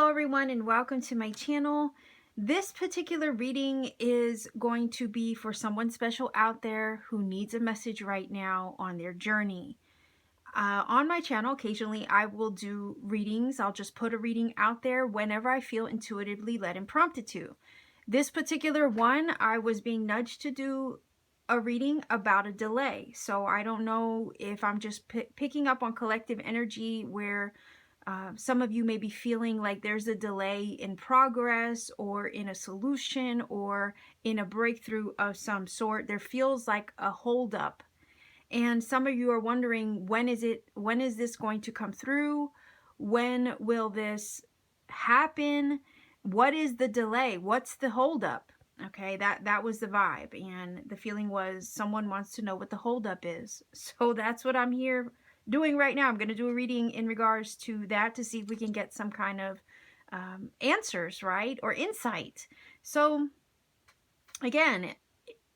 Hello everyone and welcome to my channel. This particular reading is going to be for someone special out there who needs a message right now on their journey. On my channel, occasionally I will do readings. I'll just put a reading out there whenever I feel intuitively led and prompted to. This particular one, I was being nudged to do a reading about a delay. So I don't know if I'm just picking up on collective energy where some of you may be feeling like there's a delay in progress or in a solution or in a breakthrough of some sort. There feels like a holdup. And some of you are wondering, when is this going to come through? When will this happen? What is the delay? What's the holdup? Okay, that was the vibe. And the feeling was someone wants to know what the holdup is. So that's what I'm here doing right now. I'm going to do a reading in regards to that to see if we can get some kind of answers, right? Or insight. So again,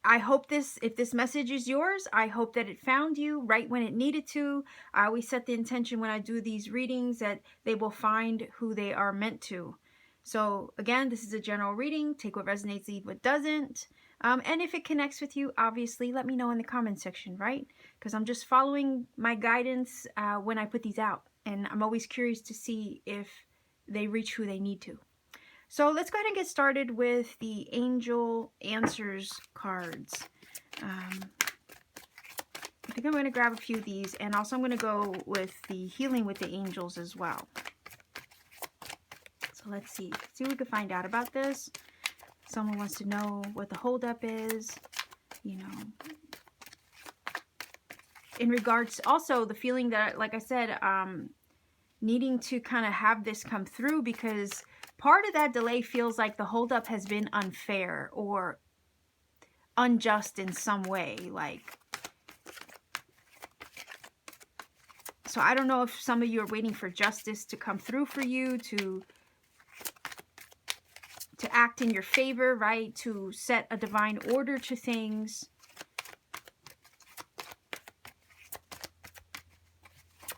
I hope if this message is yours, I hope that it found you right when it needed to. I always set the intention when I do these readings that they will find who they are meant to. So again, this is a general reading. Take what resonates, leave what doesn't. And if it connects with you, obviously, let me know in the comment section, right? Because I'm just following my guidance when I put these out. And I'm always curious to see if they reach who they need to. So let's go ahead and get started with the Angel Answers cards. I think I'm going to grab a few of these, and also I'm going to go with the Healing with the Angels as well. So let's see what we can find out about this. Someone wants to know what the holdup is, you know. In regards to also the feeling that, like I said, needing to kind of have this come through because part of that delay feels like the holdup has been unfair or unjust in some way. Like, so I don't know if some of you are waiting for justice to come through for you, to act in your favor, right? To set a divine order to things.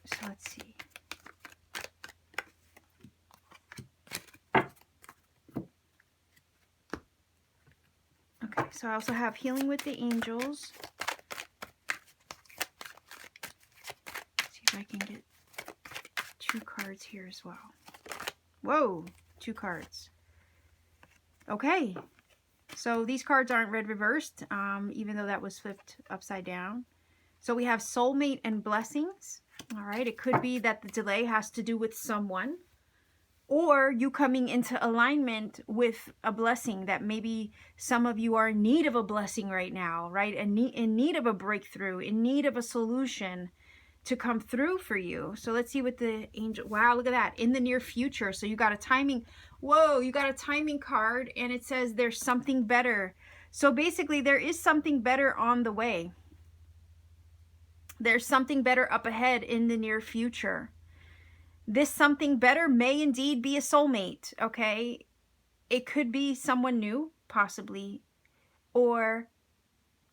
So let's see. Okay, so I also have Healing with the Angels. Let's see if I can get 2 cards here as well. Whoa, 2 cards. Okay, so these cards aren't read reversed, even though that was flipped upside down. So we have Soulmate and Blessings. All right, it could be that the delay has to do with someone, or you coming into alignment with a blessing, that maybe some of you are in need of a blessing right now, right? In need of a breakthrough, in need of a solution to come through for you. So let's see what the angel, wow, look at that, in the near future. So you got a timing, whoa, you got a timing card, and it says there's something better. So basically there is something better on the way. There's something better up ahead in the near future. This something better may indeed be a soulmate, okay? It could be someone new, possibly, or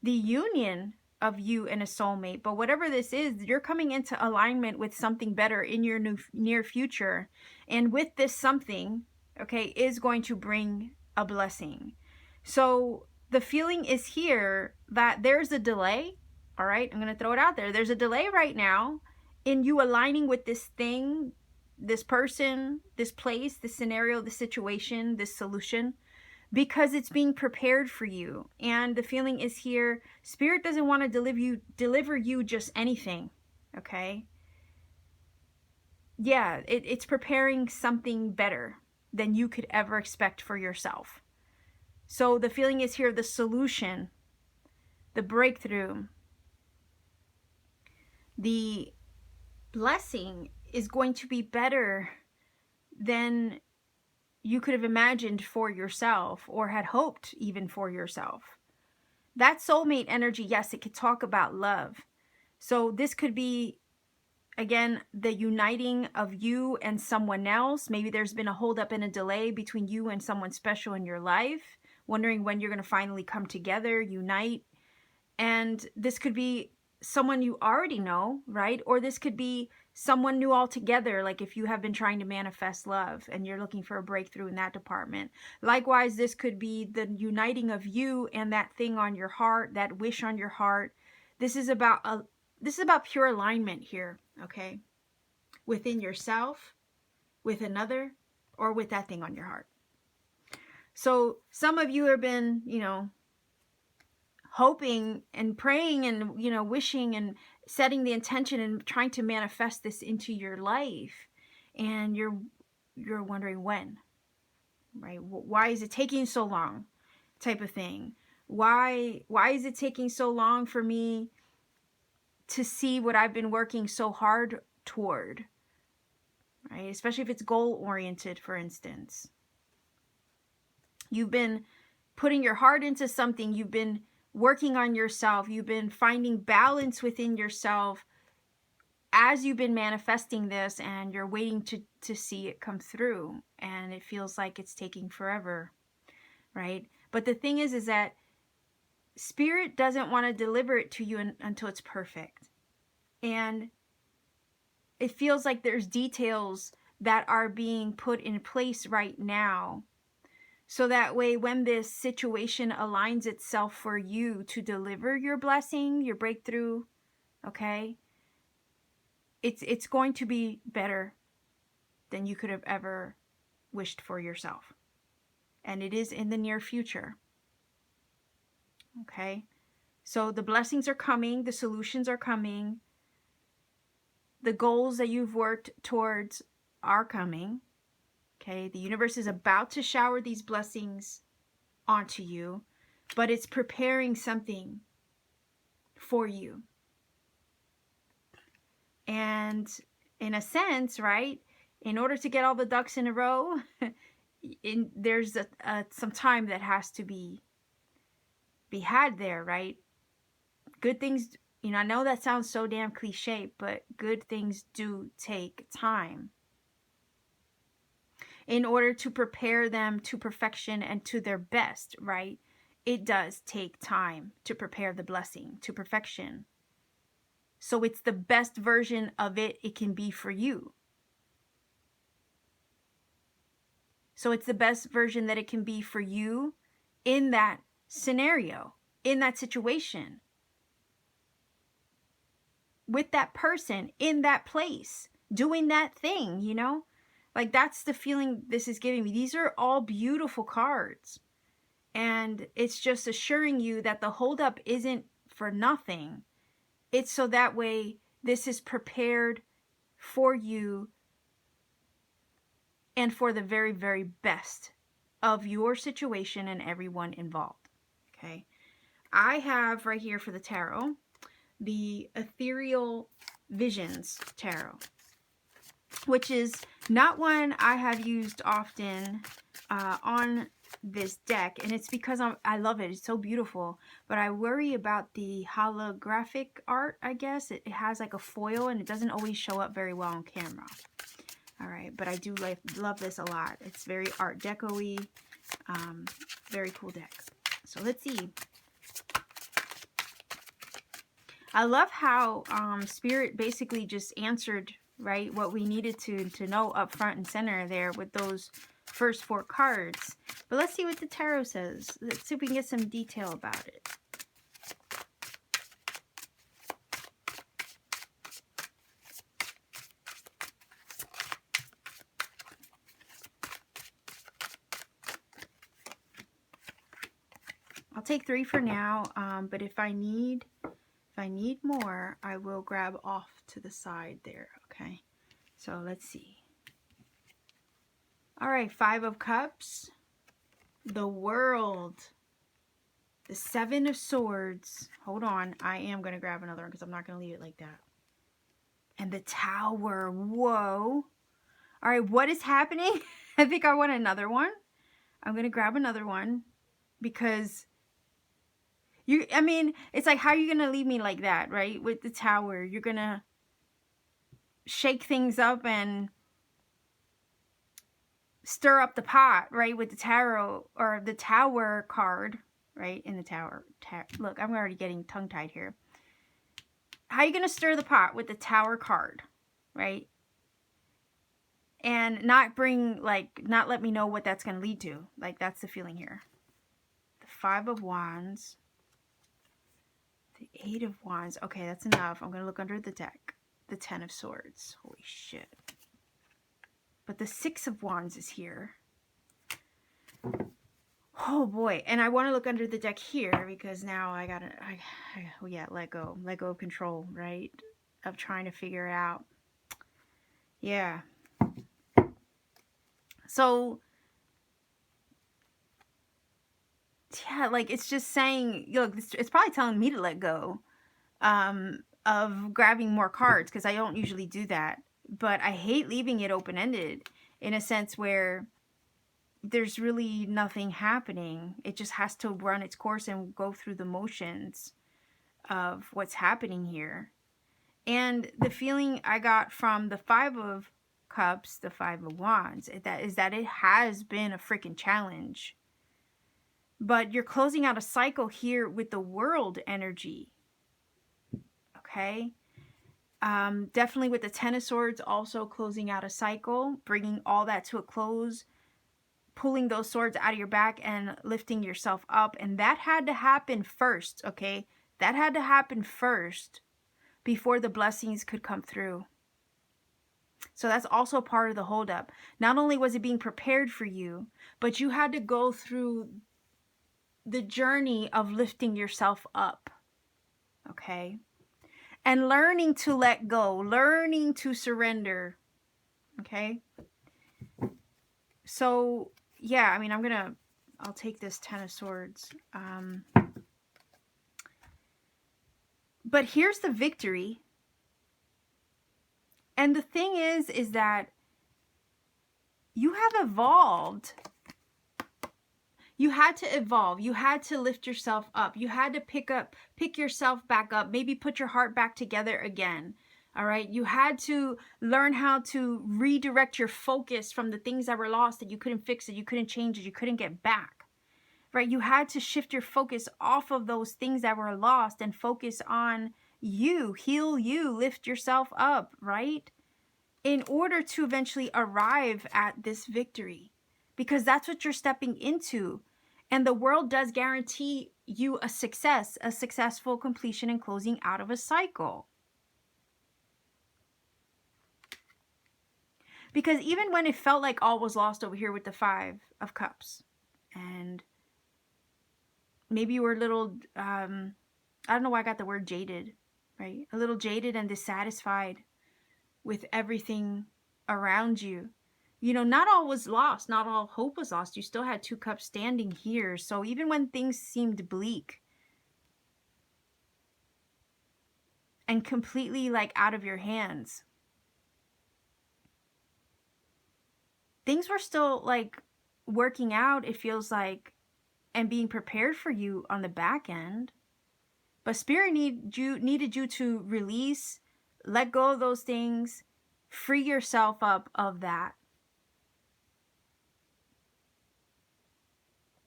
the union of you and a soulmate. But whatever this is, you're coming into alignment with something better in your near future. And with this something, okay, is going to bring a blessing. So the feeling is here that there's a delay. All right, I'm going to throw it out there. There's a delay right now in you aligning with this thing, this person, this place, this scenario, this situation, this solution, because it's being prepared for you. And the feeling is here, Spirit doesn't want to deliver you just anything, okay? Yeah, it's preparing something better than you could ever expect for yourself. So the feeling is here, the solution, the breakthrough, the blessing is going to be better than you could have imagined for yourself or had hoped even for yourself. That soulmate energy, yes, it could talk about love. So this could be, again, the uniting of you and someone else. Maybe there's been a holdup and a delay between you and someone special in your life, wondering when you're going to finally come together, unite. And this could be someone you already know, right? Or this could be someone new altogether, like if you have been trying to manifest love and you're looking for a breakthrough in that department. Likewise, this could be the uniting of you and that thing on your heart, that wish on your heart. This is about pure alignment here, okay? Within yourself, with another, or with that thing on your heart. So some of you have been, hoping and praying and, wishing and setting the intention and trying to manifest this into your life. And you're wondering when, right? Why is it taking so long, type of thing? Why is it taking so long for me to see what I've been working so hard toward, right? Especially if it's goal oriented, for instance. You've been putting your heart into something. You've been working on yourself. You've been finding balance within yourself as you've been manifesting this, and you're waiting to see it come through, and it feels like it's taking forever, right? But the thing is that Spirit doesn't want to deliver it to you until it's perfect. And it feels like there's details that are being put in place right now, so that way when this situation aligns itself for you to deliver your blessing, your breakthrough, okay, it's going to be better than you could have ever wished for yourself. And it is in the near future. Okay? So the blessings are coming, the solutions are coming, the goals that you've worked towards are coming. Okay, the universe is about to shower these blessings onto you, but it's preparing something for you. And in a sense, right, in order to get all the ducks in a row, there's some time that has to be had there, right? Good things, I know that sounds so damn cliche, but good things do take time. In order to prepare them to perfection and to their best, right? It does take time to prepare the blessing to perfection. So it's the best version of it can be for you. So it's the best version that it can be for you in that scenario, in that situation, with that person, in that place, doing that thing, Like, that's the feeling this is giving me. These are all beautiful cards. And it's just assuring you that the holdup isn't for nothing. It's so that way this is prepared for you and for the very, very best of your situation and everyone involved. Okay. I have right here for the tarot, the Ethereal Visions Tarot, which is not one I have used often on this deck, and it's because I love it. It's so beautiful, but I worry about the holographic art, I guess. It has like a foil, and it doesn't always show up very well on camera. All right, but I do love this a lot. It's very Art Deco-y, very cool deck. So let's see. I love how Spirit basically just answered, right, what we needed to know up front and center there with those first 4 cards. But let's see what the tarot says. Let's see if we can get some detail about it. I'll take 3 for now, but if I need more, I will grab off to the side there, okay? So let's see. All right, 5 of Cups, the World, the 7 of Swords. Hold on, I am going to grab another one because I'm not going to leave it like that. And the Tower. Whoa. All right, what is happening? I think I want another one. I'm going to grab another one because it's like, how are you going to leave me like that, right? With the Tower, you're going to shake things up and stir up the pot, right? With the tarot, or the Tower card, right? In the Tower. Look, I'm already getting tongue-tied here. How are you going to stir the pot with the Tower card? right? And not bring, like, not let me know what that's going to lead to. Like, that's the feeling here. The Five of Wands. The Eight of Wands. Okay, that's enough. I'm going to look under the deck. The Ten of Swords. Holy shit. But the Six of Wands is here. Oh boy. And I want to look under the deck here because now I gotta, yeah, let go. Let go of control, right? Of trying to figure out. Yeah. So, yeah, like it's just saying, look, it's probably telling me to let go of grabbing more cards because I don't usually do that. But I hate leaving it open-ended in a sense where there's really nothing happening. It just has to run its course and go through the motions of what's happening here. And the feeling I got from the Five of Cups, the Five of Wands, is that it has been a freaking challenge. But you're closing out a cycle here with the World energy. Okay? Definitely with the Ten of Swords, also closing out a cycle, bringing all that to a close, pulling those swords out of your back and lifting yourself up. And that had to happen first, okay? That had to happen first before the blessings could come through. So that's also part of the holdup. Not only was it being prepared for you, but you had to go through the journey of lifting yourself up, okay? And learning to let go, learning to surrender, okay? So, yeah, I mean, I'll take this Ten of Swords. But here's the victory. And the thing is that you have evolved. You had to evolve. You had to lift yourself up. You had to pick yourself back up. Maybe put your heart back together again. All right. You had to learn how to redirect your focus from the things that were lost, that you couldn't fix, that you couldn't change, that you couldn't get back. Right. You had to shift your focus off of those things that were lost and focus on you, heal you, lift yourself up. Right. In order to eventually arrive at this victory, because that's what you're stepping into. And the world does guarantee you a success, a successful completion and closing out of a cycle. Because even when it felt like all was lost over here with the Five of Cups, and maybe you were a little, I don't know why I got the word jaded, right? A little jaded and dissatisfied with everything around you. You know, not all was lost. Not all hope was lost. You still had two cups standing here. So even when things seemed bleak and completely like out of your hands, things were still like working out, it feels like, and being prepared for you on the back end. But Spirit needed you to release, let go of those things, free yourself up of that.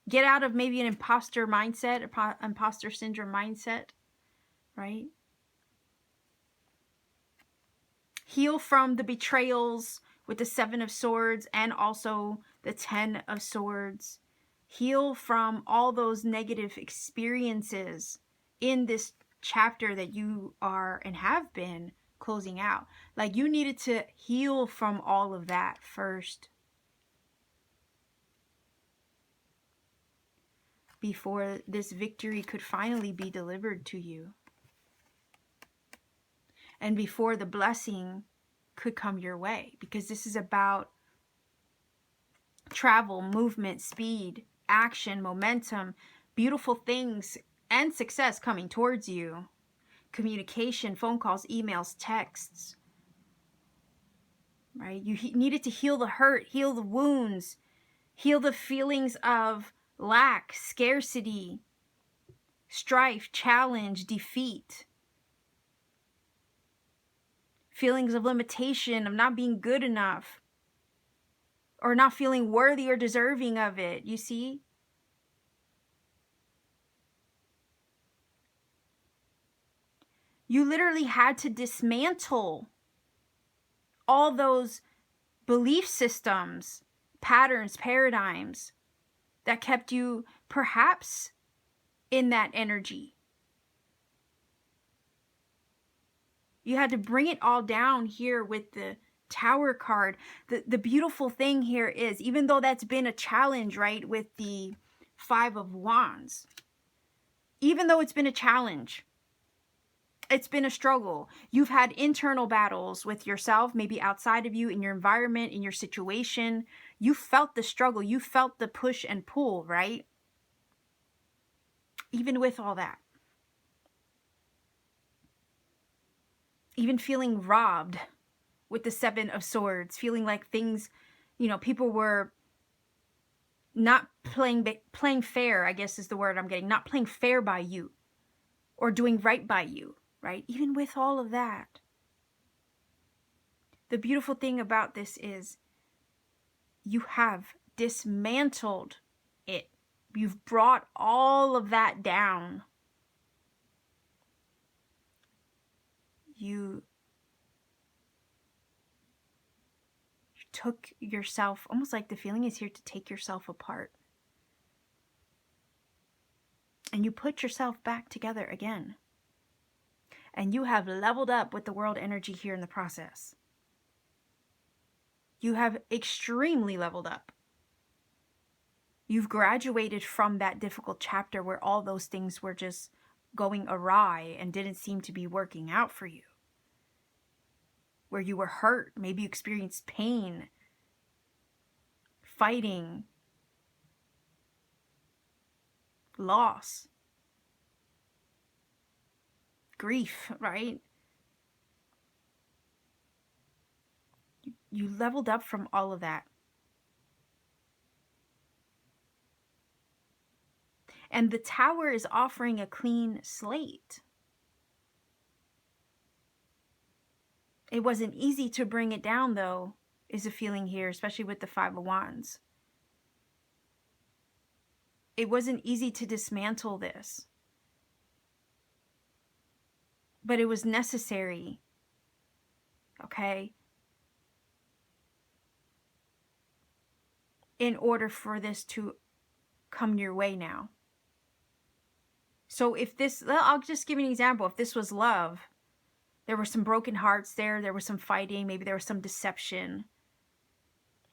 Get out of maybe an imposter mindset, imposter syndrome mindset, right? Heal from the betrayals with the Seven of Swords and also the Ten of Swords. Heal from all those negative experiences in this chapter that you are and have been closing out. Like, you needed to heal from all of that first before this victory could finally be delivered to you. And before the blessing could come your way. Because this is about travel, movement, speed, action, momentum, beautiful things, and success coming towards you. Communication, phone calls, emails, texts. Right? You needed to heal the hurt, heal the wounds, heal the feelings of lack, scarcity, strife, challenge, defeat. Feelings of limitation, of not being good enough, or not feeling worthy or deserving of it, you see? You literally had to dismantle all those belief systems, patterns, paradigms that kept you perhaps in that energy. You had to bring it all down here with the Tower card. The beautiful thing here is, even though that's been a challenge, right, with the Five of Wands, even though it's been a challenge, it's been a struggle. You've had internal battles with yourself, maybe outside of you, in your environment, in your situation. You felt the struggle. You felt the push and pull, right? Even with all that. Even feeling robbed with the Seven of Swords, feeling like things, you know, people were not playing fair, I guess is the word I'm getting, not playing fair by you or doing right by you, right? Even with all of that, the beautiful thing about this is you have dismantled it. You've brought all of that down. You took yourself, almost like the feeling is here to take yourself apart. And you put yourself back together again. And you have leveled up with the world energy here in the process. You have extremely leveled up. You've graduated from that difficult chapter where all those things were just going awry and didn't seem to be working out for you. Where you were hurt, maybe you experienced pain, fighting, loss, grief, right? You leveled up from all of that. And the Tower is offering a clean slate. It wasn't easy to bring it down, though, is a feeling here, especially with the Five of Wands. It wasn't easy to dismantle this. But it was necessary. Okay? In order for this to come your way now. So if this, I'll just give you an example. If this was love, there were some broken hearts there was some fighting, maybe there was some deception,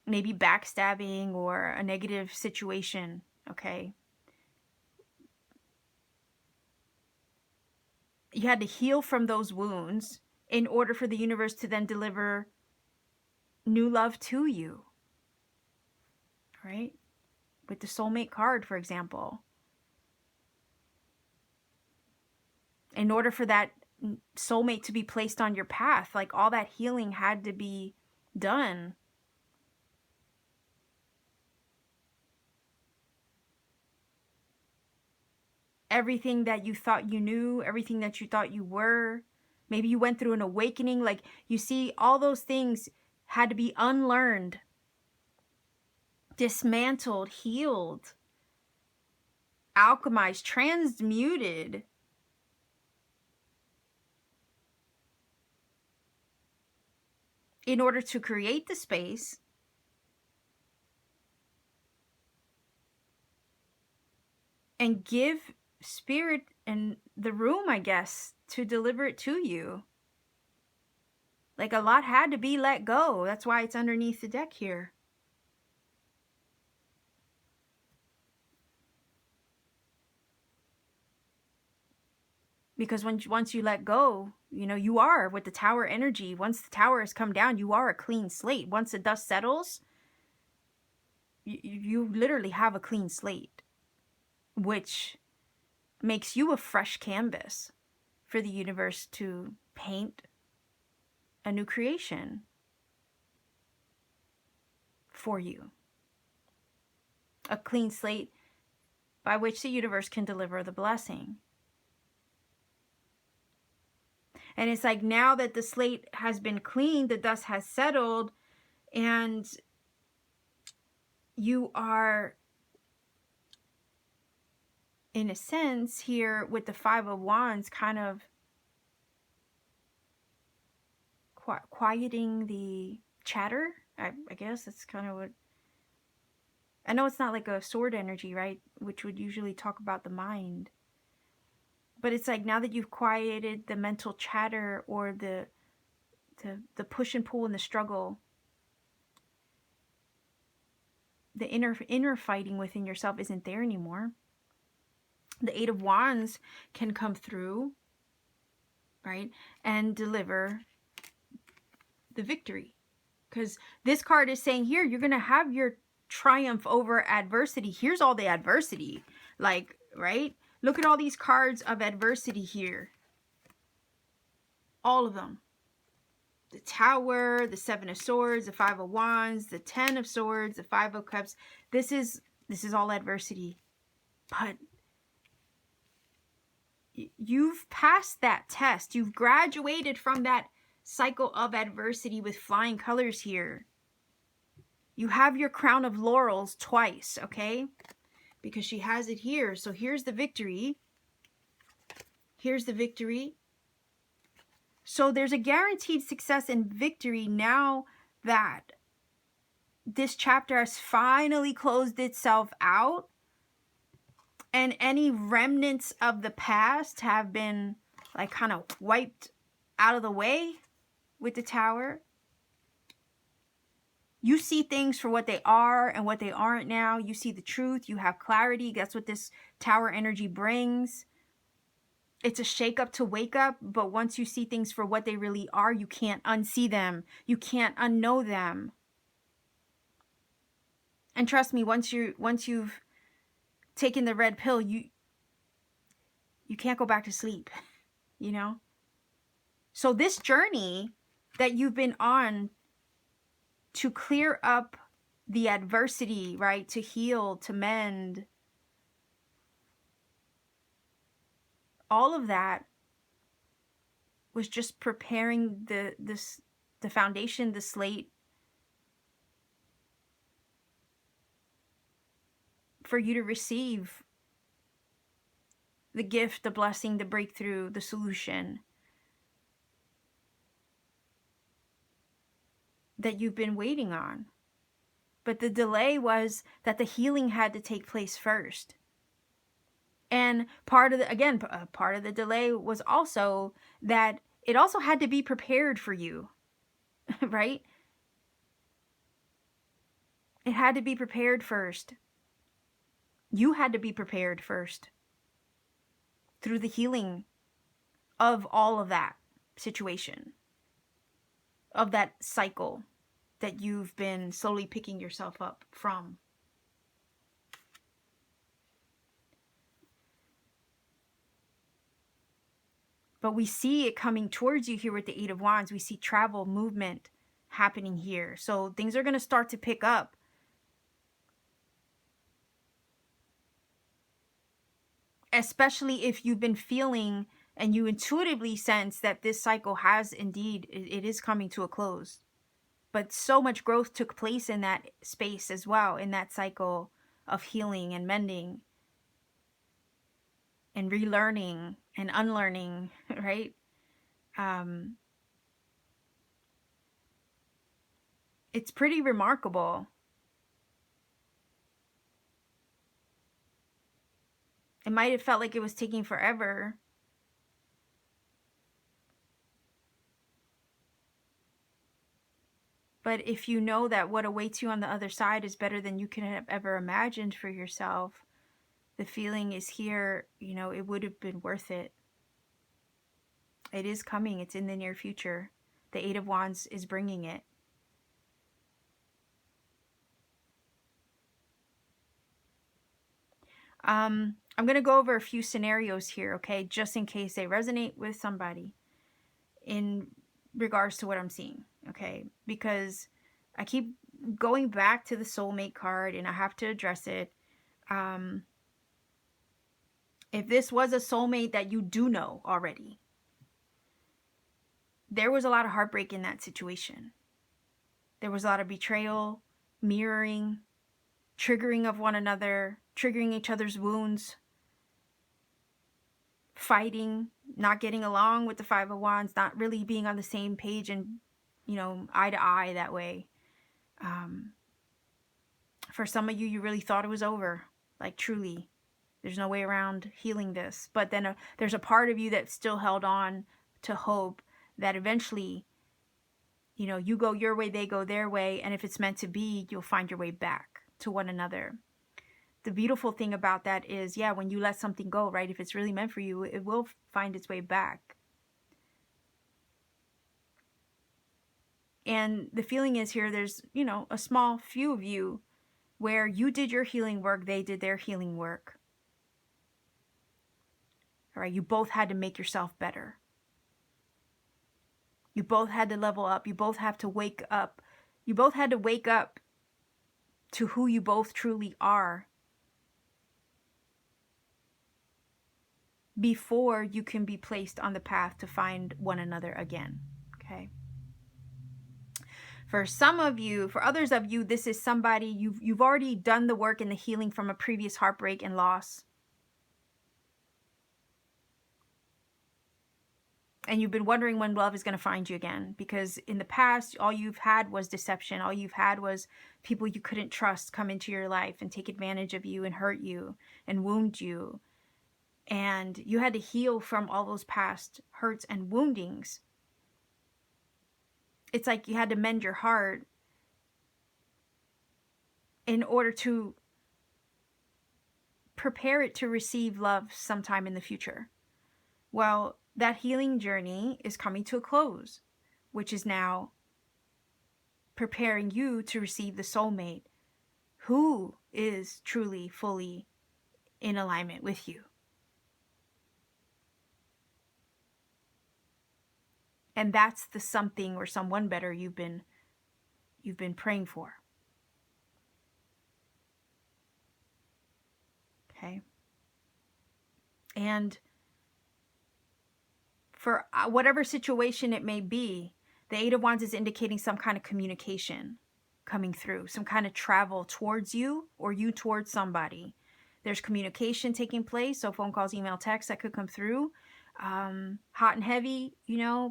maybe backstabbing or a negative situation, okay? You had to heal from those wounds in order for the universe to then deliver new love to you, right? With the soulmate card, for example. In order for that soulmate to be placed on your path, like all that healing had to be done. Everything that you thought you knew, everything that you thought you were, maybe you went through an awakening, like you see, all those things had to be unlearned, dismantled, healed, alchemized, transmuted. In order to create the space and give spirit and the room, I guess, to deliver it to you. Like a lot had to be let go. That's why it's underneath the deck here. Because once you let go, you know, you are with the Tower energy. Once the Tower has come down, you are a clean slate. Once the dust settles, you literally have a clean slate, which makes you a fresh canvas for the universe to paint a new creation for you. A clean slate by which the universe can deliver the blessing. And it's like now that the slate has been cleaned, the dust has settled, and you are, in a sense, here with the Five of Wands, kind of quieting the chatter. I guess that's kind of what... I know it's not like a sword energy, right? Which would usually talk about the mind. But it's like now that you've quieted the mental chatter or the push and pull and the struggle, the inner fighting within yourself isn't there anymore. The Eight of Wands can come through, right, and deliver the victory. Because this card is saying here, you're going to have your triumph over adversity. Here's all the adversity. Like, right? Look at all these cards of adversity here. All of them. The Tower, the Seven of Swords, the Five of Wands, the Ten of Swords, the Five of Cups. This is all adversity. But you've passed that test. You've graduated from that cycle of adversity with flying colors here. You have your crown of laurels twice, okay? Because she has it here. So here's the victory. Here's the victory. So there's a guaranteed success and victory now that this chapter has finally closed itself out. And any remnants of the past have been like kind of wiped out of the way with the Tower. You see things for what they are and what they aren't now. You see the truth. You have clarity. That's what this Tower energy brings. It's a shake up to wake up. But once you see things for what they really are, you can't unsee them. You can't unknow them. And trust me, once you've taken the red pill, you can't go back to sleep, you know? So this journey that you've been on to clear up the adversity, right? To heal, to mend. All of that was just preparing the foundation, the slate for you to receive the gift, the blessing, the breakthrough, the solution that you've been waiting on. But the delay was that the healing had to take place first. And part of the delay was also that it also had to be prepared for you, right? It had to be prepared first. You had to be prepared first through the healing of all of that situation, of that cycle that you've been slowly picking yourself up from. But we see it coming towards you here with the Eight of Wands. We see travel, movement happening here. So things are going to start to pick up. Especially if you've been feeling and you intuitively sense that this cycle has indeed, it is coming to a close. But so much growth took place in that space as well, in that cycle of healing and mending and relearning and unlearning, right? It's pretty remarkable. It might have felt like it was taking forever. But if you know that what awaits you on the other side is better than you can have ever imagined for yourself, the feeling is here, you know, it would have been worth it. It is coming. It's in the near future. The Eight of Wands is bringing it. I'm going to go over a few scenarios here, okay, just in case they resonate with somebody in regards to what I'm seeing, okay, because I keep going back to the soulmate card and I have to address it. If this was a soulmate that you do know already, there was a lot of heartbreak in that situation. There was a lot of betrayal, mirroring, triggering of one another, triggering each other's wounds, fighting, not getting along with the Five of Wands, not really being on the same page and eye to eye that way. For some of you, you really thought it was over. Like, truly, there's no way around healing this. But then there's a part of you that still held on to hope that eventually, you go your way, they go their way. And if it's meant to be, you'll find your way back to one another. The beautiful thing about that is, yeah, when you let something go, right, if it's really meant for you, it will find its way back. And the feeling is here, there's, a small few of you where you did your healing work, they did their healing work. All right, you both had to make yourself better. You both had to level up. You both have to wake up. You both had to wake up to who you both truly are before you can be placed on the path to find one another again. Okay. For some of you, for others of you, this is somebody you've already done the work and the healing from a previous heartbreak and loss. And you've been wondering when love is going to find you again, because in the past, all you've had was deception. All you've had was people you couldn't trust come into your life and take advantage of you and hurt you and wound you. And you had to heal from all those past hurts and woundings. It's like you had to mend your heart in order to prepare it to receive love sometime in the future. Well, that healing journey is coming to a close, which is now preparing you to receive the soulmate who is truly, fully in alignment with you. And that's the something or someone better you've been praying for. Okay? And for whatever situation it may be, the Eight of Wands is indicating some kind of communication coming through, some kind of travel towards you or you towards somebody. There's communication taking place, so phone calls, email, text that could come through. Hot and heavy,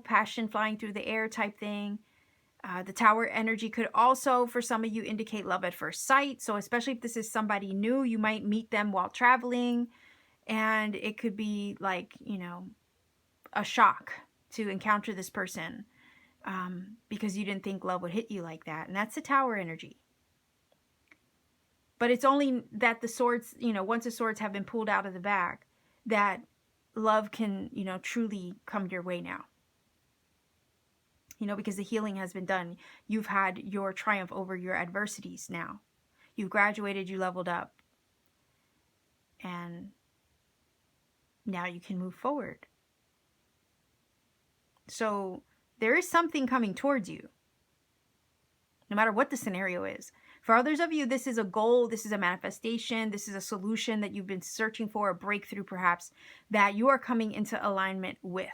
passion flying through the air type thing. The Tower energy could also, for some of you, indicate love at first sight. So especially if this is somebody new, you might meet them while traveling. And it could be like, a shock to encounter this person because you didn't think love would hit you like that. And that's the Tower energy. But it's only that the swords, once the swords have been pulled out of the back, that love can, truly come your way now. Because the healing has been done. You've had your triumph over your adversities now. You've graduated, you leveled up. And now you can move forward. So there is something coming towards you, no matter what the scenario is. For others of you, this is a goal, this is a manifestation, this is a solution that you've been searching for, a breakthrough perhaps, that you are coming into alignment with.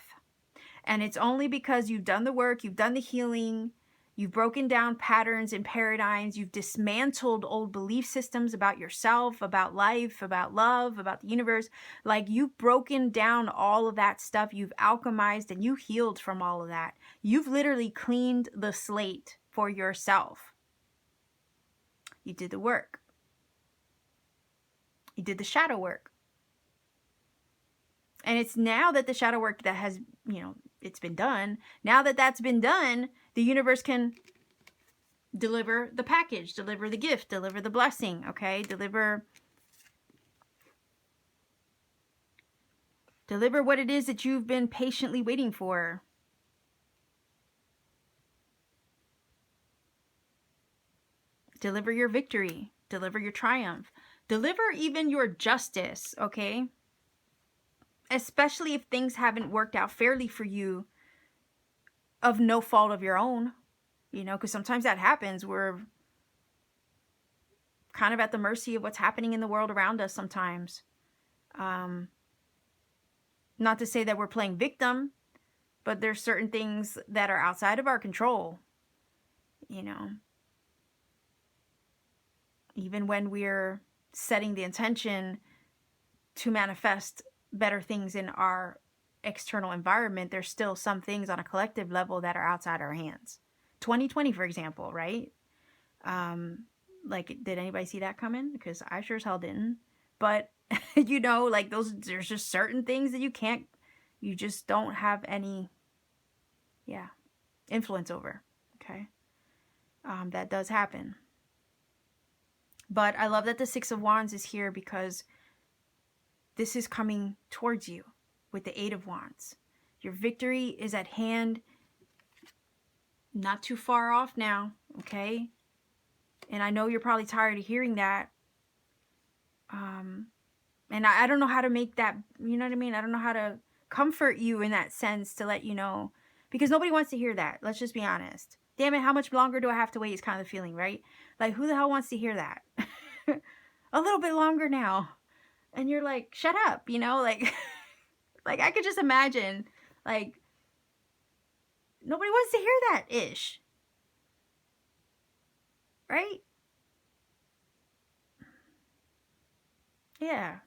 And it's only because you've done the work, you've done the healing, you've broken down patterns and paradigms, you've dismantled old belief systems about yourself, about life, about love, about the universe. Like, you've broken down all of that stuff, you've alchemized and you healed from all of that. You've literally cleaned the slate for yourself. You did the work. You did the shadow work. And it's now that the shadow work that has, it's been done. Now that that's been done, the universe can deliver the package, deliver the gift, deliver the blessing, okay? Deliver what it is that you've been patiently waiting for. Deliver your victory. Deliver your triumph. Deliver even your justice, okay? Especially if things haven't worked out fairly for you of no fault of your own, because sometimes that happens. We're kind of at the mercy of what's happening in the world around us sometimes. Not to say that we're playing victim, but there's certain things that are outside of our control, Even when we're setting the intention to manifest better things in our external environment, there's still some things on a collective level that are outside our hands 2020, for example, right? Like, did anybody see that coming? Because I sure as hell didn't. But, you know, like there's just certain things that you just don't have any, influence over. Okay. That does happen. But I love that the Six of Wands is here because this is coming towards you with the Eight of Wands. Your victory is at hand, not too far off now, okay? And I know you're probably tired of hearing that. And I don't know how to make that, you know what I mean? I don't know how to comfort you in that sense to let you know. Because nobody wants to hear that. Let's just be honest. Damn it, how much longer do I have to wait is kind of the feeling, right? Like, who the hell wants to hear that? A little bit longer now. And you're like, shut up, you know? Like, like I could just imagine, like, nobody wants to hear that ish. Right? Yeah.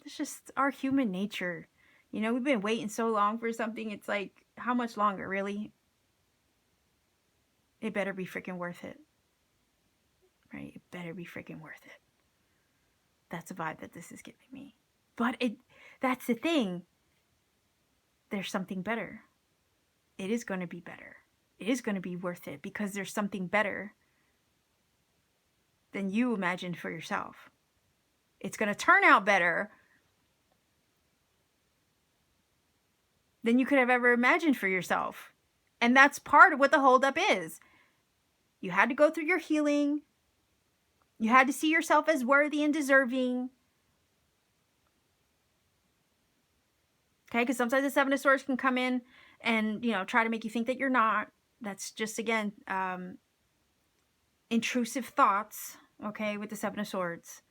It's just our human nature. You know, we've been waiting so long for something. It's like, how much longer, really? It better be freaking worth it. Right? It better be freaking worth it. That's the vibe that this is giving me. But that's the thing. There's something better. It is going to be better. It is going to be worth it because there's something better than you imagined for yourself. It's going to turn out better than you could have ever imagined for yourself. And that's part of what the holdup is. You had to go through your healing. You had to see yourself as worthy and deserving. Okay, because sometimes the Seven of Swords can come in and, you know, try to make you think that you're not. That's just, again, intrusive thoughts, okay, with the Seven of Swords.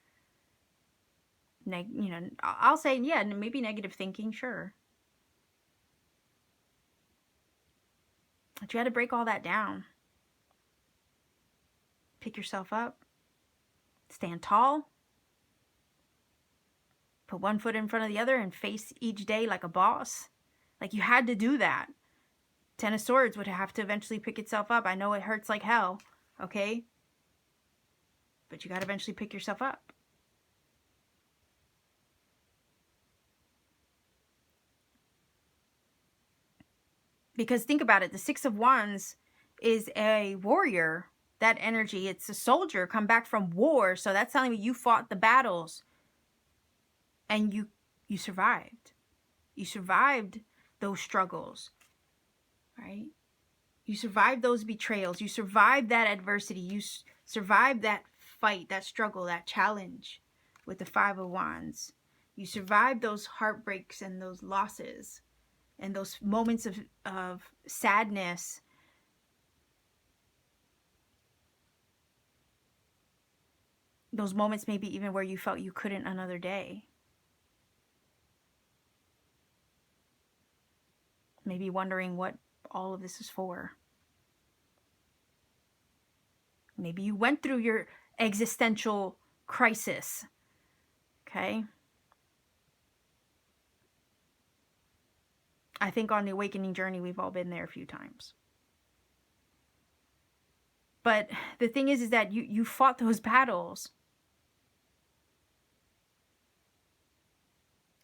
You know, I'll say, yeah, maybe negative thinking, sure. But you had to break all that down. Pick yourself up. Stand tall. Put one foot in front of the other and face each day like a boss. Like, you had to do that. Ten of Swords would have to eventually pick itself up. I know it hurts like hell, okay? But you got to eventually pick yourself up. Because think about it, the Six of Wands is a warrior. That energy, it's a soldier come back from war. So that's telling me you fought the battles. And you survived. You survived those struggles. Right? You survived those betrayals. You survived that adversity. You survived that fight, that struggle, that challenge with the Five of Wands. You survived those heartbreaks and those losses. And those moments of sadness. Those moments maybe even where you felt you couldn't another day. Maybe wondering what all of this is for. Maybe you went through your existential crisis. Okay? I think on the awakening journey, we've all been there a few times. But the thing is that you fought those battles.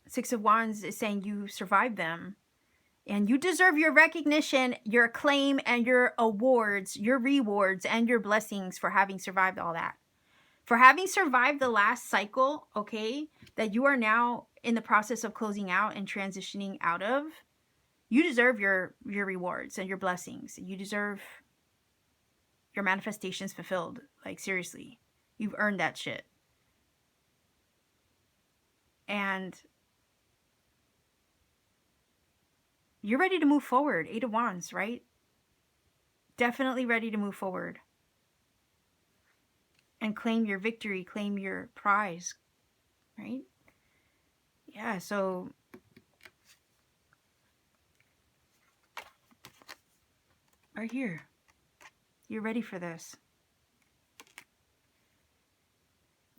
Six of Wands is saying you survived them. And you deserve your recognition, your acclaim, and your awards, your rewards, and your blessings for having survived all that. For having survived the last cycle, okay, that you are now in the process of closing out and transitioning out of. You deserve your rewards and your blessings. You deserve your manifestations fulfilled. Like, seriously. You've earned that shit. And you're ready to move forward. Eight of Wands, right? Definitely ready to move forward. And claim your victory. Claim your prize. Right? Yeah, so right here. You're ready for this.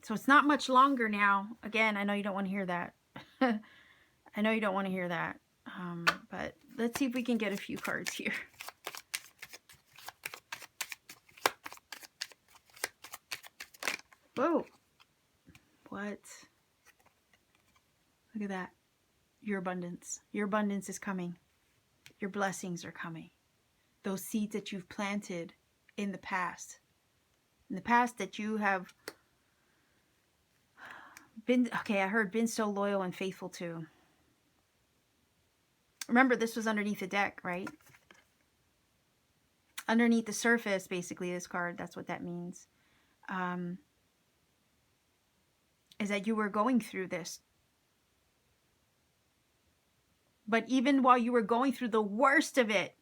So it's not much longer now. Again, I know you don't want to hear that. I know you don't want to hear that. But let's see if we can get a few cards here. Whoa. What? Look at that. Your abundance. Your abundance is coming. Your blessings are coming. Those seeds that you've planted in the past. In the past that you have been, okay, I heard been so loyal and faithful to. Remember, this was underneath the deck, right? Underneath the surface, basically, this card, that's what that means. Is that you were going through this. But even while you were going through the worst of it,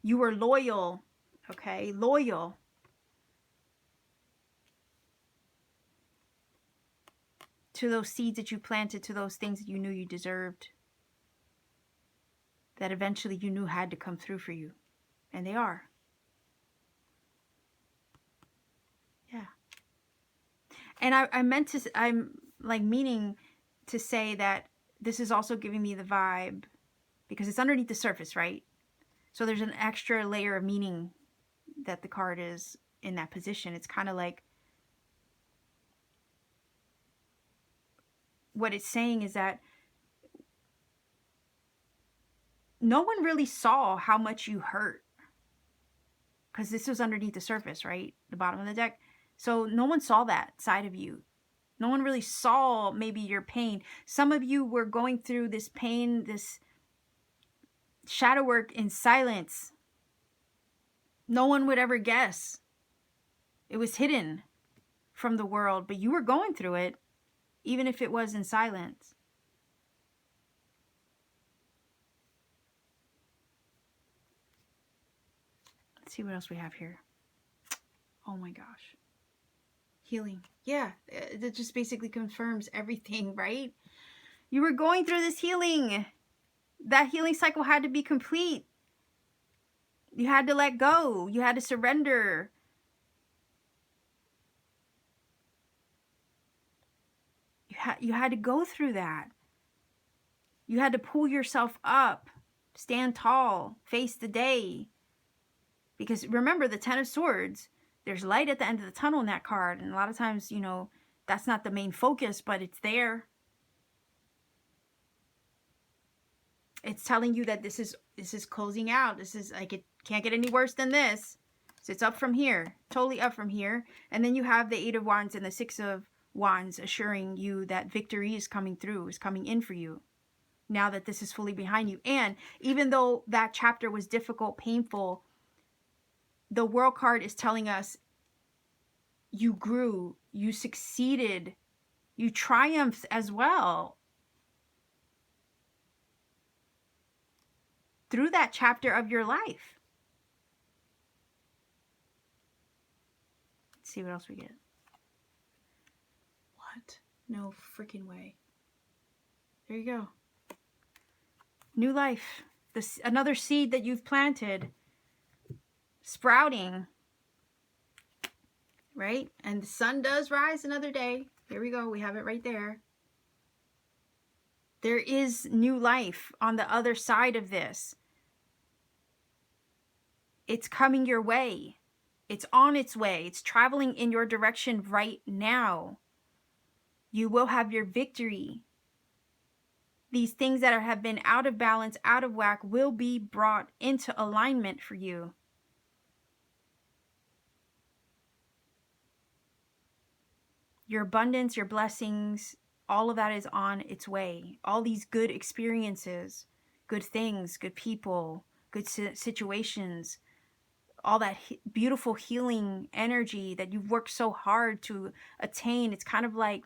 you were loyal, okay? Loyal. To those seeds that you planted, to those things that you knew you deserved. That eventually you knew had to come through for you. And they are. Yeah. And I'm like meaning to say that this is also giving me the vibe, because it's underneath the surface, right? So there's an extra layer of meaning that the card is in that position. It's kind of like, what it's saying is that no one really saw how much you hurt, because this was underneath the surface, right? The bottom of the deck. So no one saw that side of you. No one really saw maybe your pain. Some of you were going through this pain, this shadow work in silence. No one would ever guess. It was hidden from the world, but you were going through it, even if it was in silence. Let's see what else we have here. Oh my gosh. Healing. Yeah, that just basically confirms everything, right? You were going through this healing. That healing cycle had to be complete. You had to let go. You had to surrender. You had to go through that. You had to pull yourself up. Stand tall. Face the day. Because remember, the Ten of Swords, there's light at the end of the tunnel in that card. And a lot of times, you know, that's not the main focus, but it's there. It's telling you that this is closing out. This is like, it can't get any worse than this. So it's up from here. Totally up from here. And then you have the Eight of Wands and the Six of Wands assuring you that victory is coming through, is coming in for you. Now that this is fully behind you. And even though that chapter was difficult, painful, the World card is telling us you grew, you succeeded, you triumphed as well. Through that chapter of your life. Let's see what else we get. What? No freaking way. There you go. New life. Another seed that you've planted. Sprouting. Right? And the sun does rise another day. Here we go. We have it right there. There is new life on the other side of this. It's coming your way. It's on its way. It's traveling in your direction right now. You will have your victory. These things that have been out of balance, out of whack, will be brought into alignment for you. Your abundance, your blessings, all of that is on its way. All these good experiences, good things, good people, good situations, all that beautiful healing energy that you've worked so hard to attain. It's kind of like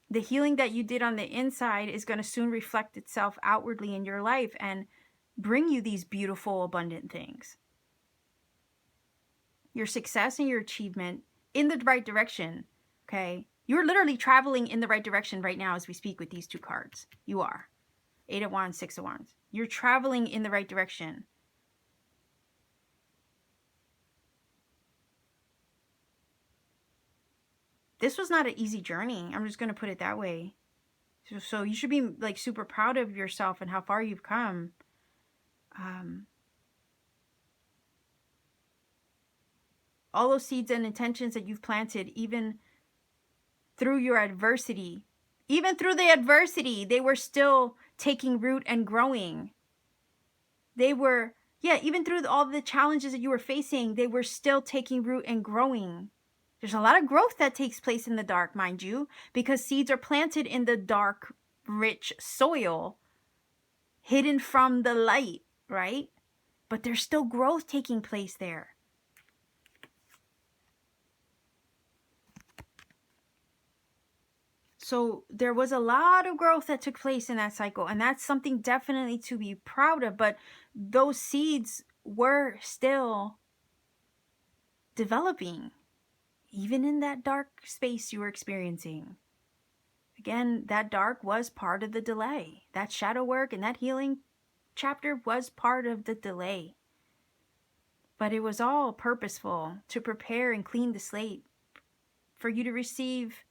the healing that you did on the inside is going to soon reflect itself outwardly in your life and bring you these beautiful, abundant things. Your success and your achievement in the right direction, okay? You're literally traveling in the right direction right now as we speak with these two cards. You are. Eight of Wands, Six of Wands. You're traveling in the right direction. This was not an easy journey. I'm just going to put it that way. So you should be like super proud of yourself and how far you've come. All those seeds and intentions that you've planted, even through your adversity. Even through the adversity, they were still taking root and growing. They were, yeah, even through all the challenges that you were facing, they were still taking root and growing. There's a lot of growth that takes place in the dark, mind you, because seeds are planted in the dark, rich soil, hidden from the light, right? But there's still growth taking place there. So there was a lot of growth that took place in that cycle, and that's something definitely to be proud of. But those seeds were still developing, even in that dark space you were experiencing. Again, that dark was part of the delay. That shadow work and that healing chapter was part of the delay. But it was all purposeful to prepare and clean the slate for you to receive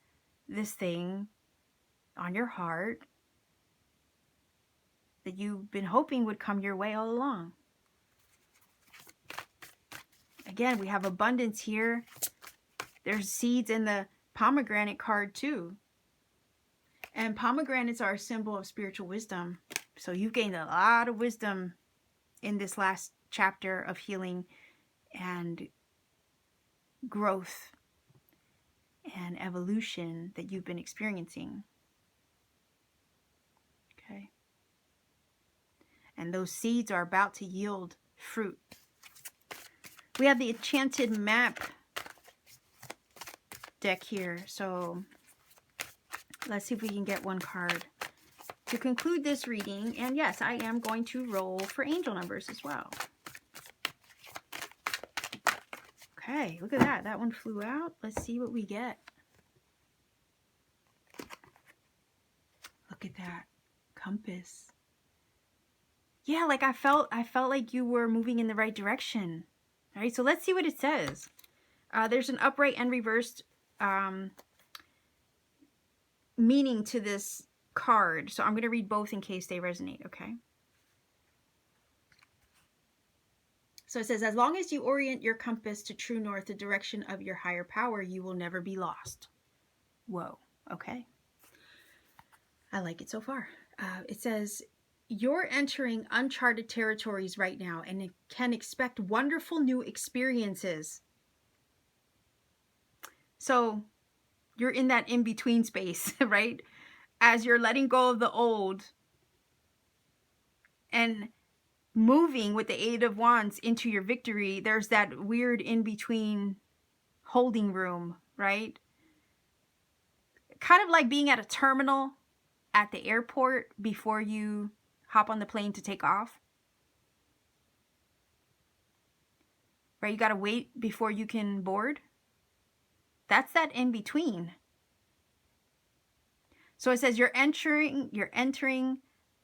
this thing on your heart that you've been hoping would come your way all along. Again, we have abundance here. There's seeds in the pomegranate card too. And pomegranates are a symbol of spiritual wisdom. So you've gained a lot of wisdom in this last chapter of healing and growth and evolution that you've been experiencing. Okay. And those seeds are about to yield fruit. We have the Enchanted Map deck here. So let's see if we can get one card to conclude this reading. And yes, I am going to roll for angel numbers as well. Okay, look at that. That one flew out. Let's see what we get. Look at that. Compass. Yeah, like I felt like you were moving in the right direction. All right, so let's see what it says. There's an upright and reversed meaning to this card. So I'm going to read both in case they resonate, okay? So it says, as long as you orient your compass to true north, the direction of your higher power, you will never be lost. Whoa, okay. I like it so far. It says, you're entering uncharted territories right now and can expect wonderful new experiences. So you're in that in-between space, right? As you're letting go of the old and moving with the Eight of Wands into your victory, there's that weird in-between holding room, right? Kind of like being at a terminal at the airport before you hop on the plane to take off. Right? You got to wait before you can board. That's that in-between. So it says you're entering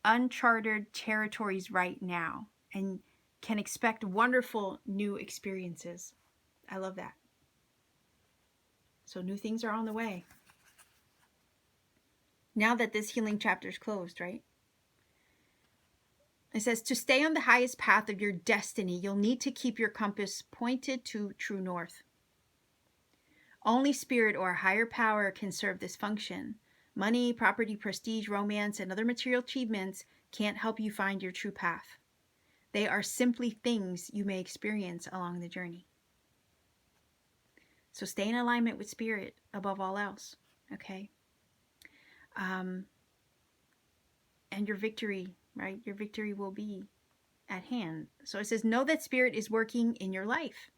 uncharted territories right now and can expect wonderful new experiences. I love that. So new things are on the way. Now that this healing chapter is closed, right? It says to stay on the highest path of your destiny, you'll need to keep your compass pointed to true north. Only spirit or higher power can serve this function. Money, property, prestige, romance, and other material achievements can't help you find your true path. They are simply things you may experience along the journey. So stay in alignment with spirit above all else, okay? And your victory, right? Your victory will be at hand. So it says, know that spirit is working in your life.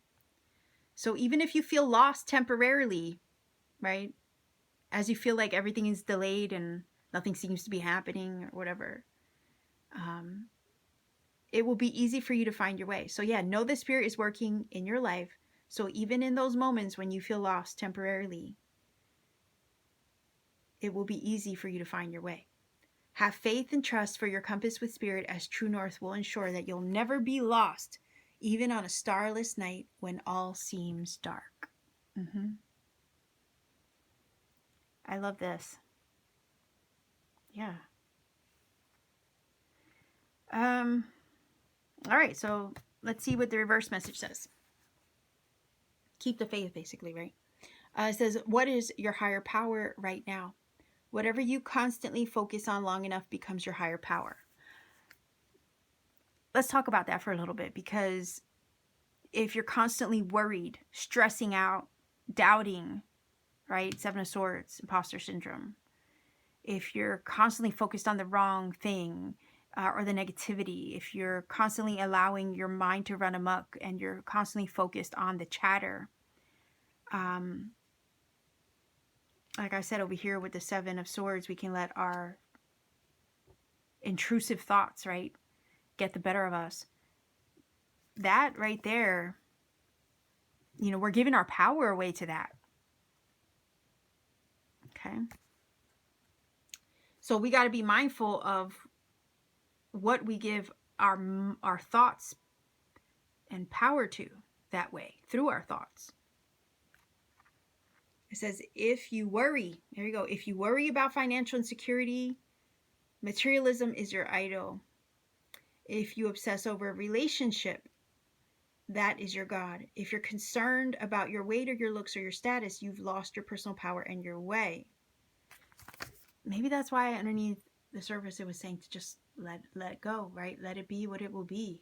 So even if you feel lost temporarily, right? As you feel like everything is delayed and nothing seems to be happening or whatever, it will be easy for you to find your way. So yeah, know the spirit is working in your life. So even in those moments when you feel lost temporarily, it will be easy for you to find your way. Have faith and trust for your compass with spirit, as true north will ensure that you'll never be lost, even on a starless night when all seems dark. I love this. Yeah. All right, so let's see what the reverse message says. Keep the faith, basically, right? It says, what is your higher power right now? Whatever you constantly focus on long enough becomes your higher power. Let's talk about that for a little bit, because if you're constantly worried, stressing out, doubting, right? Seven of Swords, imposter syndrome. If you're constantly focused on the wrong thing, or the negativity, if you're constantly allowing your mind to run amok and you're constantly focused on the chatter, like I said over here with the Seven of Swords, we can let our intrusive thoughts, right, get the better of us. That right there, you know, we're giving our power away to that. Okay. So we got to be mindful of what we give our thoughts and power to that way, through our thoughts. It says, if you worry, there you go. If you worry about financial insecurity, materialism is your idol. If you obsess over a relationship, that is your God. If you're concerned about your weight or your looks or your status, you've lost your personal power and your way. Maybe that's why underneath the surface it was saying to just let it go, right? Let it be what it will be.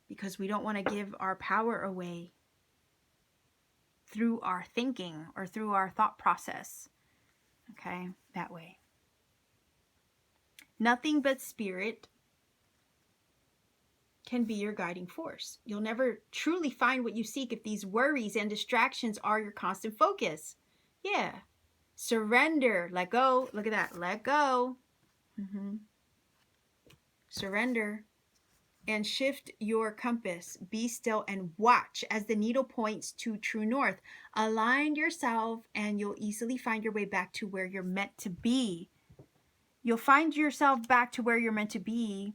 Because we don't want to give our power away through our thinking or through our thought process. Okay, that way. Nothing but spirit can be your guiding force. You'll never truly find what you seek if these worries and distractions are your constant focus. Yeah. Surrender. Let go. Look at that. Let go. Surrender. And shift your compass. Be still and watch as the needle points to true north. Align yourself and you'll easily find your way back to where you're meant to be. You'll find yourself back to where you're meant to be,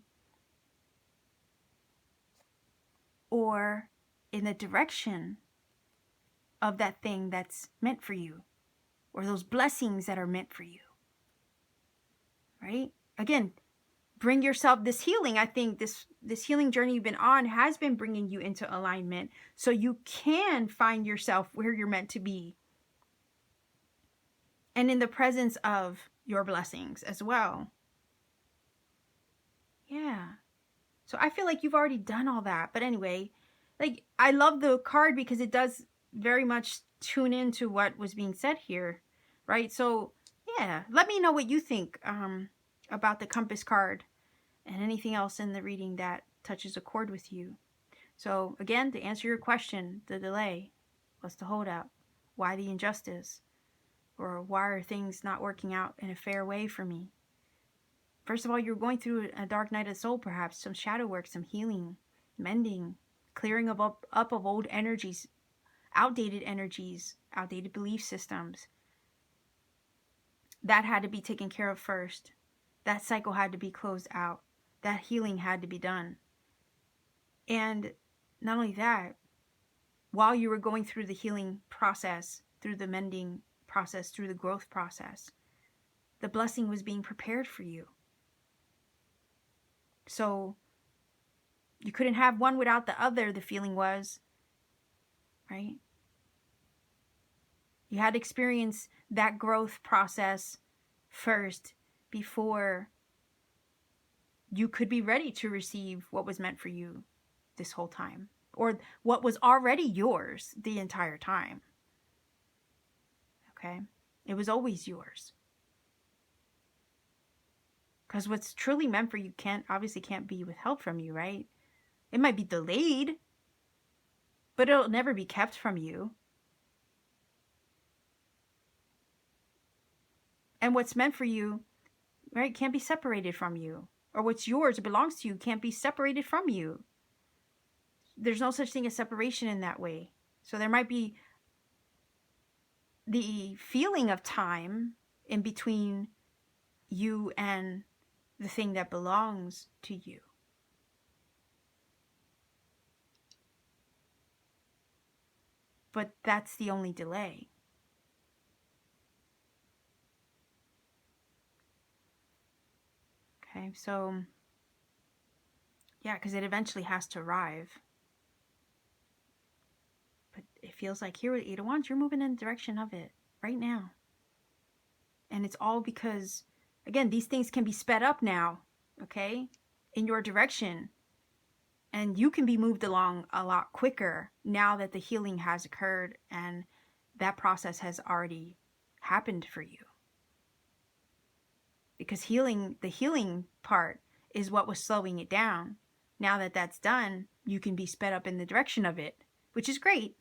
or in the direction of that thing that's meant for you, or those blessings that are meant for you. Right? Again, bring yourself this healing. I think this healing journey you've been on has been bringing you into alignment so you can find yourself where you're meant to be, and in the presence of your blessings as well. Yeah. So I feel like you've already done all that. But anyway, like, I love the card because it does very much tune into what was being said here, right? So yeah, let me know what you think about the compass card and anything else in the reading that touches a chord with you. So again, to answer your question, the delay, what's the holdup? Why the injustice? Or why are things not working out in a fair way for me? First of all, you're going through a dark night of the soul, perhaps some shadow work, some healing, mending, clearing up of old energies, outdated belief systems. That had to be taken care of first. That cycle had to be closed out. That healing had to be done. And not only that, while you were going through the healing process, through the mending process, through the growth process, the blessing was being prepared for you. So you couldn't have one without the other, the feeling was, right? You had to experience that growth process first before you could be ready to receive what was meant for you this whole time, or what was already yours the entire time. Okay? It was always yours. Because what's truly meant for you obviously can't be withheld from you, right? It might be delayed, but it'll never be kept from you. And what's meant for you, right, can't be separated from you. Or what's yours, it belongs to you, can't be separated from you. There's no such thing as separation in that way. So there might be the feeling of time in between you and the thing that belongs to you. But that's the only delay. Okay, so yeah, because it eventually has to arrive. But if feels like. Here with Eight of Wands, you're moving in the direction of it right now. And it's all because, again, these things can be sped up now, okay, in your direction. And you can be moved along a lot quicker now that the healing has occurred and that process has already happened for you. Because the healing part is what was slowing it down. Now that that's done, you can be sped up in the direction of it, which is great.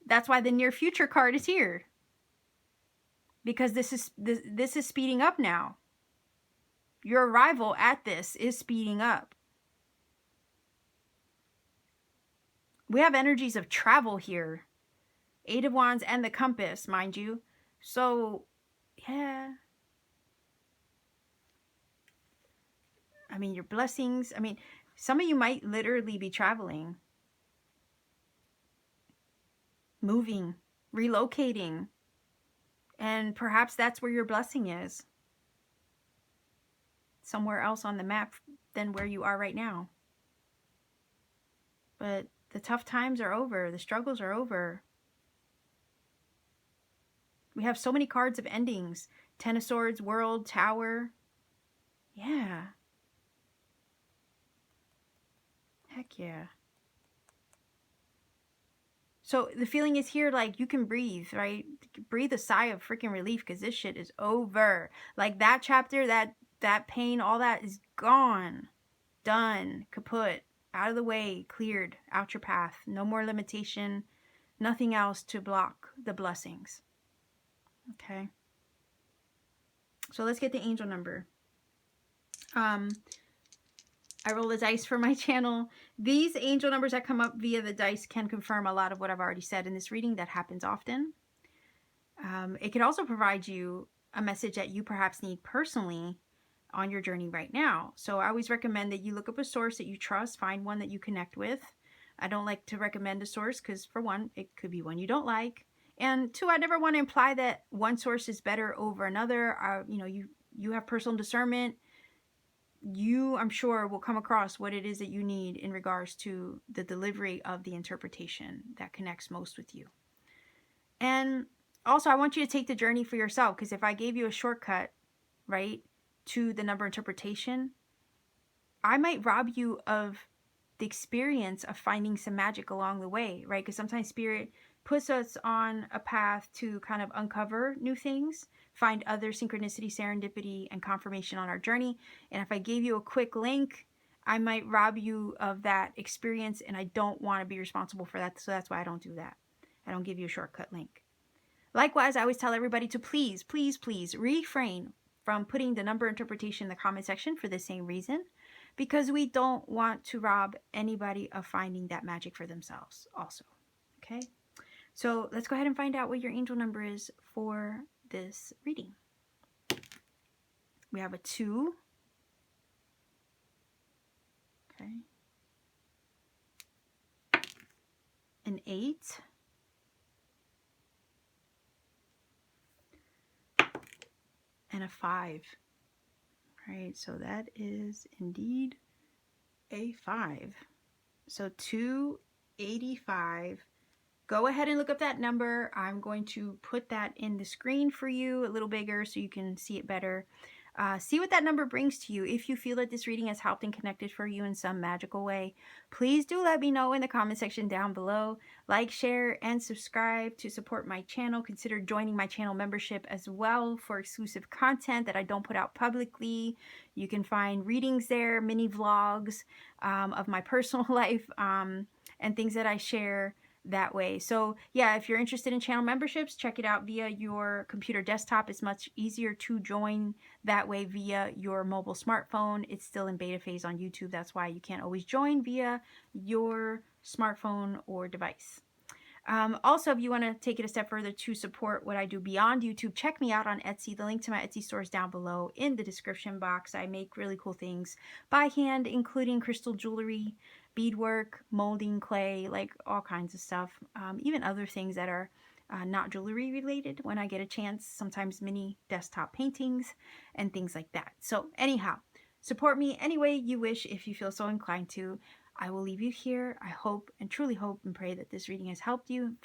That's why the near future card is here. Because this is speeding up now. Your arrival at this is speeding up. We have energies of travel here. Eight of Wands and the compass, mind you. So, yeah. I mean, your blessings. I mean, some of you might literally be traveling, moving, relocating. And perhaps that's where your blessing is. Somewhere else on the map than where you are right now. But the tough times are over. The struggles are over. We have so many cards of endings. Ten of Swords, World, Tower. Yeah. Heck yeah. So the feeling is here, like, you can breathe, right? Breathe a sigh of freaking relief because this shit is over. Like, that chapter, that pain, all that is gone. Done. Kaput. Out of the way. Cleared. Out your path. No more limitation. Nothing else to block the blessings. Okay. So let's get the angel number. I roll the dice for my channel. These angel numbers that come up via the dice can confirm a lot of what I've already said in this reading. That happens often. It can also provide you a message that you perhaps need personally on your journey right now. So I always recommend that you look up a source that you trust, find one that you connect with. I don't like to recommend a source because, for one, it could be one you don't like. And two, I never want to imply that one source is better over another. You know, you have personal discernment. You, I'm sure, will come across what it is that you need in regards to the delivery of the interpretation that connects most with you. And also, I want you to take the journey for yourself, because if I gave you a shortcut, right, to the number interpretation, I might rob you of the experience of finding some magic along the way, right? Because sometimes Spirit puts us on a path to kind of uncover new things, find other synchronicity, serendipity, and confirmation on our journey. And if I gave you a quick link, I might rob you of that experience, and I don't want to be responsible for that. So that's why I don't do that. I don't give you a shortcut link. Likewise, I always tell everybody to please, please, please refrain from putting the number interpretation in the comment section for the same reason, because we don't want to rob anybody of finding that magic for themselves also. Okay? So let's go ahead and find out what your angel number is for this reading. We have a 2. Okay. An 8. And a 5. All right, so that is indeed a 5. So 285. Go ahead and look up that number. I'm going to put that in the screen for you a little bigger so you can see it better. See what that number brings to you. If you feel that this reading has helped and connected for you in some magical way, please do let me know in the comment section down below. Like, share, and subscribe to support my channel. Consider joining my channel membership as well for exclusive content that I don't put out publicly. You can find readings there, mini vlogs of my personal life and things that I share that way. So yeah, if you're interested in channel memberships, check it out via your computer desktop. It's much easier to join that way via your mobile smartphone. It's still in beta phase on YouTube. That's why you can't always join via your smartphone or device. Also, if you want to take it a step further to support what I do beyond YouTube, check me out on Etsy. The link to my Etsy store is down below in the description box. I make really cool things by hand, including crystal jewelry, beadwork, molding clay, like all kinds of stuff. Even other things that are not jewelry related when I get a chance. Sometimes mini desktop paintings and things like that. So anyhow, support me any way you wish if you feel so inclined to. I will leave you here. I hope and truly hope and pray that this reading has helped you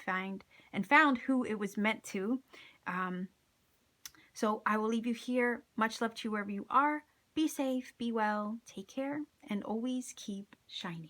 found who it was meant to. So I will leave you here. Much love to you wherever you are. Be safe, be well, take care, and always keep shining.